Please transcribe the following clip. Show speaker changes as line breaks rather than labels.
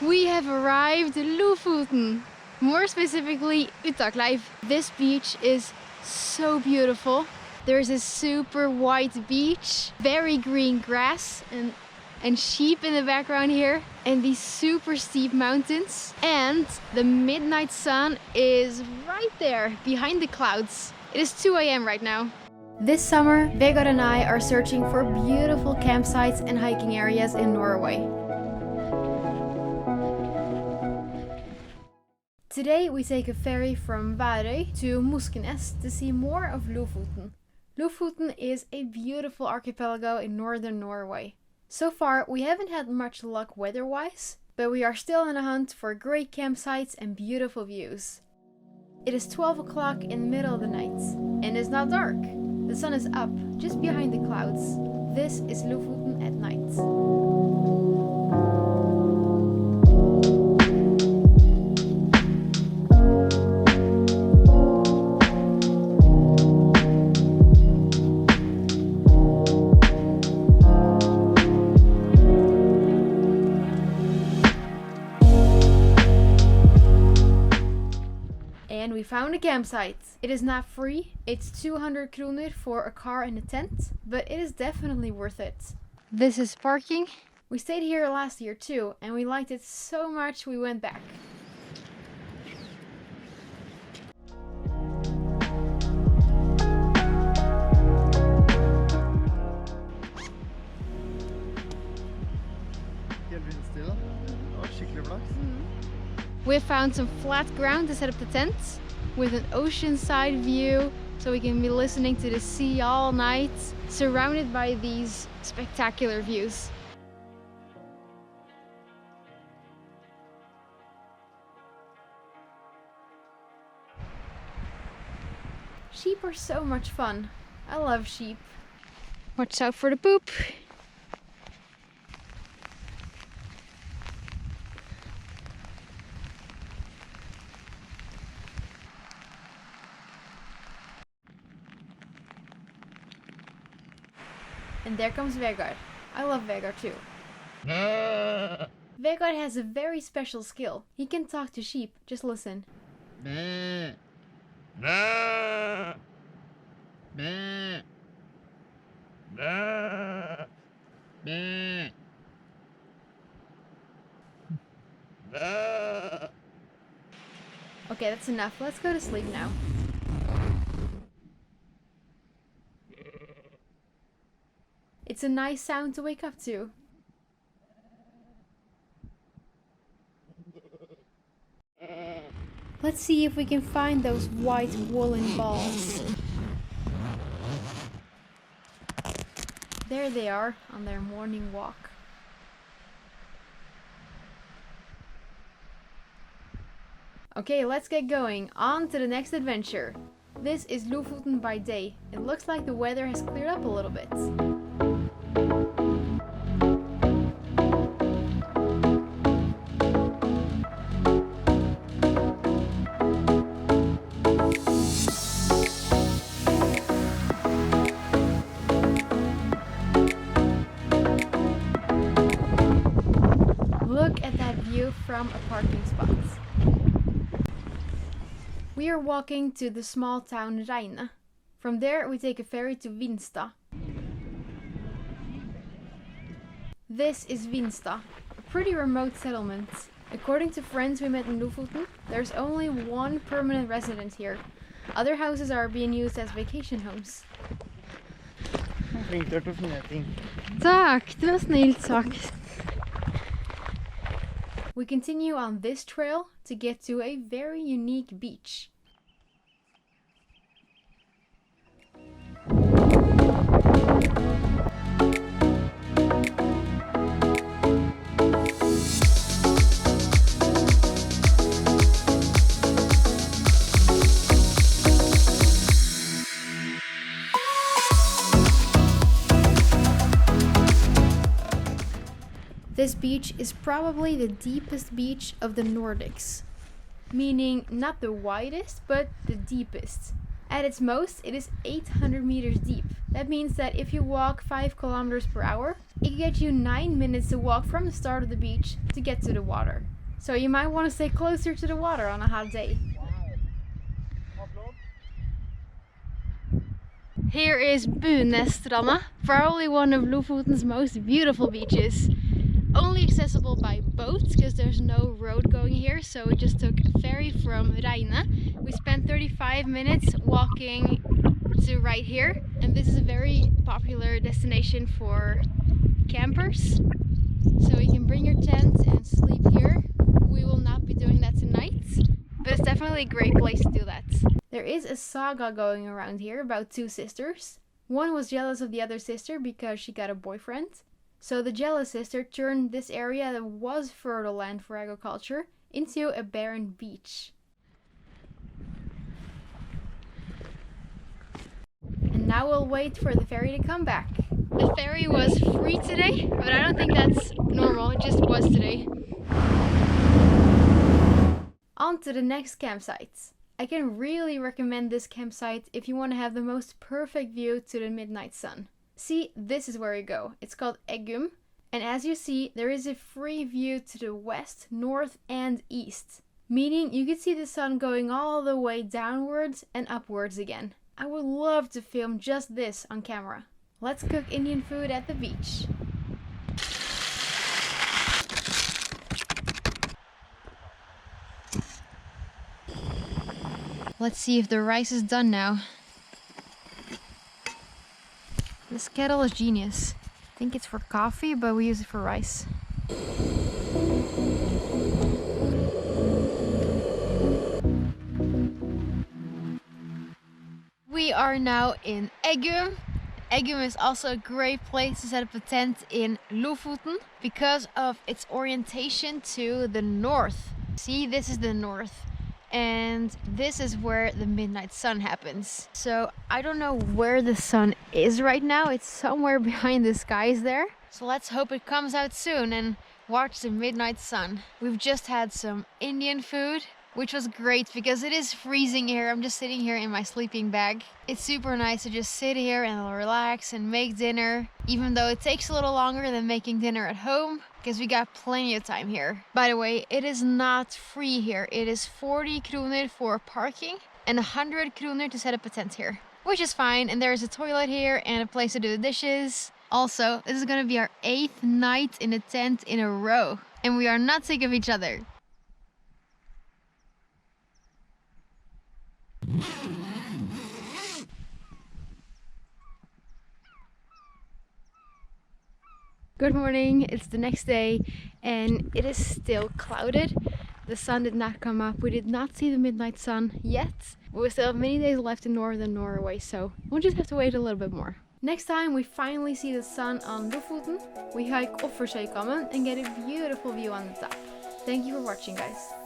We have arrived in Lofoten, more specifically Uttakleiv. This beach is so beautiful. There's a super white beach, very green grass and sheep in the background here, and these super steep mountains. And the midnight sun is right there behind the clouds. It is 2 a.m. right now. This summer, Vegard and I are searching for beautiful campsites and hiking areas in Norway. Today we take a ferry from Værøy to Bunesstranda to see more of Lofoten. Lofoten is a beautiful archipelago in northern Norway. So far we haven't had much luck weather-wise, but we are still on a hunt for great campsites and beautiful views. It is 12 o'clock in the middle of the night, and it's not dark. The sun is up, just behind the clouds. This is Lofoten at night. And we found a campsite. It is not free. It's 200 kroner for a car and a tent, but it is definitely worth it. This is parking. We stayed here last year too, and we liked it so much we went back. We have found some flat ground to set up the tent with an oceanside view, so we can be listening to the sea all night, surrounded by these spectacular views. Sheep are so much fun. I love sheep. Watch out for the poop. And there comes Vegard. I love Vegard too. Vegard has a very special skill. He can talk to sheep. Just listen. Okay, that's enough. Let's go to sleep now. It's a nice sound to wake up to. Let's see if we can find those white woolen balls. There they are on their morning walk. Okay, let's get going. On to the next adventure. This is Lofoten by day. It looks like the weather has cleared up a little bit. Look at that view from a parking spot. We are walking to the small town Reine. From there we take a ferry to Vinsta. This is Vinsta, a pretty remote settlement. According to friends we met in Lofoten, there's only one permanent resident here. Other houses are being used as vacation homes. Tack, det var snällt sagt. We continue on this trail to get to a very unique beach. This beach is probably the deepest beach of the Nordics, meaning not the widest, but the deepest. At its most, it is 800 meters deep. That means that if you walk 5 kilometers per hour, It gets you 9 minutes to walk from the start of the beach to get to the water. So you might want to stay closer to the water on a hot day. Here is Bunesstranda, probably one of Lofoten's most beautiful beaches. Only accessible by boat because there's no road going here, so we just took a ferry from Reine. We spent 35 minutes walking to right here, and this is a very popular destination for campers. So you can bring your tent and sleep here. We will not be doing that tonight, but it's definitely a great place to do that. There is a saga going around here about two sisters. One was jealous of the other sister because she got a boyfriend. So the jealous sister turned this area that was fertile land for agriculture into a barren beach. And now we'll wait for the ferry to come back. The ferry was free today, but I don't think that's normal, it just was today. On to the next campsite. I can really recommend this campsite if you want to have the most perfect view to the midnight sun. See, this is where you go. It's called Eggum, and as you see, there is a free view to the west, north and east, meaning you can see the sun going all the way downwards and upwards again. I would love to film just this on camera. Let's cook Indian food at the beach. Let's see if the rice is done now. This kettle is genius. I think it's for coffee, but we use it for rice. We are now in Eggum. Eggum is also a great place to set up a tent in Lofoten because of its orientation to the north. See, this is the north. And this is where the midnight sun happens. So I don't know where the sun is right now. It's somewhere behind the skies there. So let's hope it comes out soon and watch the midnight sun. We've just had some Indian food, which was great because it is freezing here. I'm just sitting here in my sleeping bag. It's super nice to just sit here and relax and make dinner, even though it takes a little longer than making dinner at home because we got plenty of time here. By the way, it is not free here. It is 40 kroner for parking and 100 kroner to set up a tent here, which is fine. And there's a toilet here and a place to do the dishes. Also, this is gonna be our 8th night in a tent in a row, and we are not sick of each other. Good morning, it's the next day and it is still clouded. The sun did not come up. We did not see the midnight sun yet. But we still have many days left in northern Norway, so we'll just have to wait a little bit more. Next time we finally see the sun on Lofoten, we hike Offersøykammen and get a beautiful view on the top. Thank you for watching, guys.